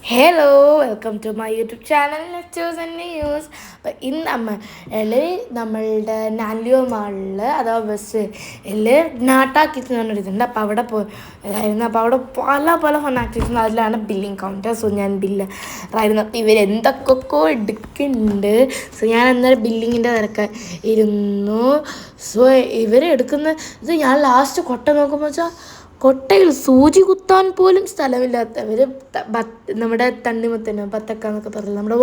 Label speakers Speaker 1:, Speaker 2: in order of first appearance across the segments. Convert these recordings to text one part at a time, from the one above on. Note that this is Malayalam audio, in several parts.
Speaker 1: Hello welcome to my YouTube channel nesters and news. അപ്പോൾ ഇന്ന് നമ്മളുടെ നാലിയോ മാളിൽ അഥവാ ബസ്സിൽ നാട്ട് ആക്ടിവിറ്റി എന്ന് പറഞ്ഞൊരിതുണ്ട്. അപ്പോൾ അവിടെ പോയിരുന്നു. അപ്പോൾ അവിടെ പല പല ഫൺ ആക്ടിവിറ്റീസ് അതിലാണ് ബില്ലിങ് കൗണ്ടർ. സോ ഞാൻ ബില്ലായിരുന്നു. അപ്പോൾ ഇവരെന്തൊക്കെയോ എടുക്കുന്നുണ്ട്. സോ ഞാൻ അന്നേരം ബില്ലിങ്ങിൻ്റെ തിരക്ക് ഇരുന്നു. സോ ഇവരെടുക്കുന്ന ഇത് ഞാൻ ലാസ്റ്റ് കൊട്ട നോക്കുമ്പോൾ വെച്ചാൽ കൊട്ടയിൽ സൂചി കുത്താൻ പോലും സ്ഥലമില്ലാത്തവർ നമ്മുടെ തണ്ണിമത്തന് ബത്തക്ക എന്നൊക്കെ പറഞ്ഞില്ല, നമ്മുടെ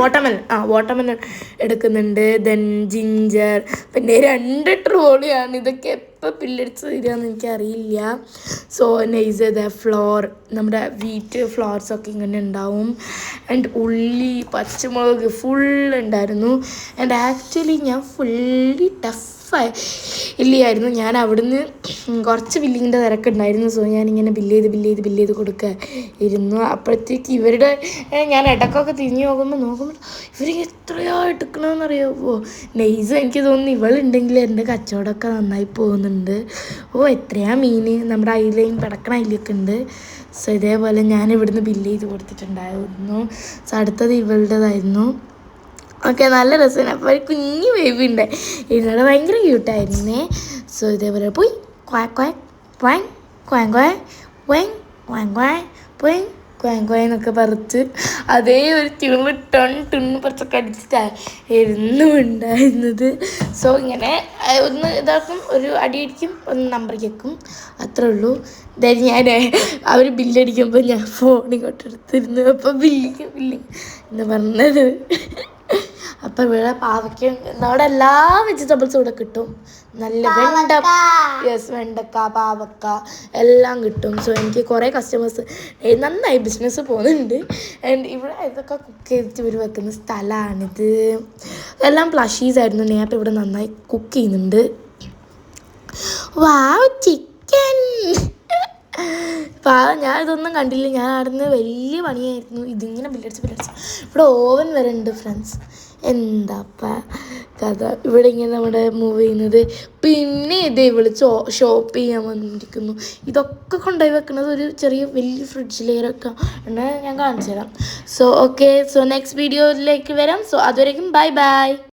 Speaker 1: വാട്ടർമെലൺ എടുക്കുന്നുണ്ട്. ദെൻ ജിഞ്ചർ, പിന്നെ 2 ട്രോളിയാണ്. ഇതൊക്കെ എപ്പോൾ പില്ലടിച്ച് തരികയെന്ന് എനിക്കറിയില്ല. സോ നെയ്സ് ഫ്ലോർ, നമ്മുടെ വീറ്റ് ഫ്ലോർസൊക്കെ ഇങ്ങനെ ഉണ്ടാവും. ആൻഡ് ഉള്ളി, പച്ചമുളക് ഫുൾ ഉണ്ടായിരുന്നു. ആൻഡ് ആക്ച്വലി ഞാൻ ഫുള്ളി ഇല്ലായിരുന്നു. ഞാൻ അവിടുന്ന് കുറച്ച് ബില്ലിങ്ങിൻ്റെ തിരക്കുണ്ടായിരുന്നു. സോ ഞാനിങ്ങനെ ബില്ല് ചെയ്ത് കൊടുക്കുക ഇരുന്നു. അപ്പോഴത്തേക്ക് ഞാൻ ഇടയ്ക്കൊക്കെ തിരിഞ്ഞ് നോക്കുമ്പോൾ ഇവർ എത്രയോ എടുക്കണമെന്നറിയാമോ. നെയ്സ് എനിക്ക് തോന്നുന്നു ഇവളുണ്ടെങ്കിൽ എൻ്റെ കച്ചവടമൊക്കെ നന്നായി പോകുന്നുണ്ട്. എത്രയാ മീൻ, നമ്മുടെ അയിലയും പിടക്കണ അയിലൊക്കെ ഉണ്ട്. സോ ഇതേപോലെ ഞാൻ ഇവിടുന്ന് ബില്ല് ചെയ്ത് കൊടുത്തിട്ടുണ്ടായിരുന്നു. സോ അടുത്തത് ഇവളുടേതായിരുന്നു. ഓക്കെ, നല്ല രസമാണ്. അപ്പോൾ ഒരു കുഞ്ഞു ബേബി ഉണ്ട്, ഇതിനോട് ഭയങ്കര ക്യൂട്ടായിരുന്നേ. സോ ഇതേപോലെ പോയി എന്നൊക്കെ പറിച്ച് അതേ ഒരു ട്യൂണ് ടണ്ണ് പറിച്ചൊക്കെ അടിച്ചിട്ടായിരുന്നു ഉണ്ടായിരുന്നത്. സോ ഇങ്ങനെ ഒന്ന് ഇതാക്കും, ഒരു അടിയടിക്കും, ഒന്ന് നമ്പർ കേൾക്കും, അത്രേ ഉള്ളൂ. എന്തായാലും ഞാൻ അവർ ബില്ലടിക്കുമ്പോൾ ഞാൻ ഫോണിങ്ങോട്ട് എടുത്തിരുന്നു. അപ്പോൾ ബില്ലിങ് എന്ന് പറഞ്ഞത്. അപ്പം ഇവിടെ പാവയ്ക്ക, നമ്മുടെ എല്ലാ വെജിറ്റബിൾസും ഇവിടെ കിട്ടും. നല്ല വെണ്ടക്ക, പാവക്ക എല്ലാം കിട്ടും. സോ എനിക്ക് കുറേ കസ്റ്റമേഴ്സ് നന്നായി ബിസിനസ് പോകുന്നുണ്ട്. ആൻഡ് ഇവിടെ ഇതൊക്കെ കുക്ക് ചെയ്തിട്ട് ഇവർ വെക്കുന്ന സ്ഥലമാണിത്. എല്ലാം പ്ലഷീസ് ആയിരുന്നു. നേരത്തെ ഇവിടെ നന്നായി കുക്ക് ചെയ്യുന്നുണ്ട്. വാവ്, ചിക്കൻ! ഞാൻ ഇതൊന്നും കണ്ടില്ല. ഞാൻ അവിടുന്ന് വലിയ പണിയായിരുന്നു. ഇതിങ്ങനെ ബില്ലടിച്ച് ഇവിടെ ഓവൻ വരെ ഉണ്ട് ഫ്രണ്ട്സ്. എന്താപ്പ കഥ. ഇവിടെ ഇങ്ങനെ നമ്മുടെ മൂവ് ചെയ്യുന്നത്. പിന്നെ ഇവള് ഷോപ്പ് ചെയ്യാൻ വന്നിരിക്കുന്നു. ഇതൊക്കെ കൊണ്ടുപോയി വെക്കുന്നത് ഒരു വലിയ ഫ്രിഡ്ജിലേക്കൊക്കെ ആണ്. ഞാൻ കാണിച്ചു തരാം. സോ ഓക്കെ, സോ നെക്സ്റ്റ് വീഡിയോയിലേക്ക് വരാം. സോ അതുവരേക്കും ബൈ.